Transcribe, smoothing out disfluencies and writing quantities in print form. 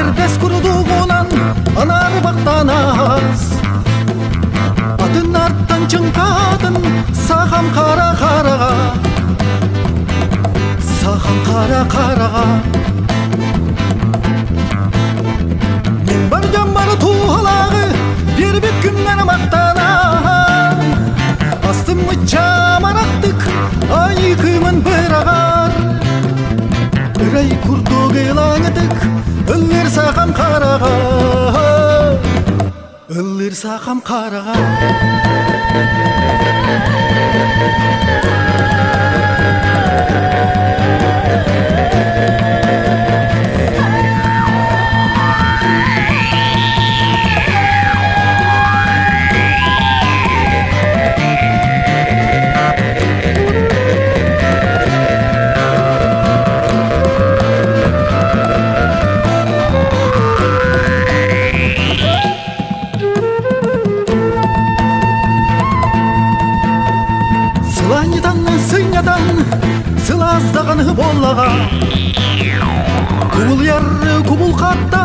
Дербес курдугунан анар бактанас. Атын арттан чыңкадын сахам кара карага, сахам кара карага. Мен бар жамбар туһалагы бербек күннен мактанам. Астым чамарактык айкымын бырагар. Ырай курдуг элаңытык ыллыр сахам карага, ыллыр сахам карага. Сыйнядан сылаздаган боллага, кубул яры кубул катта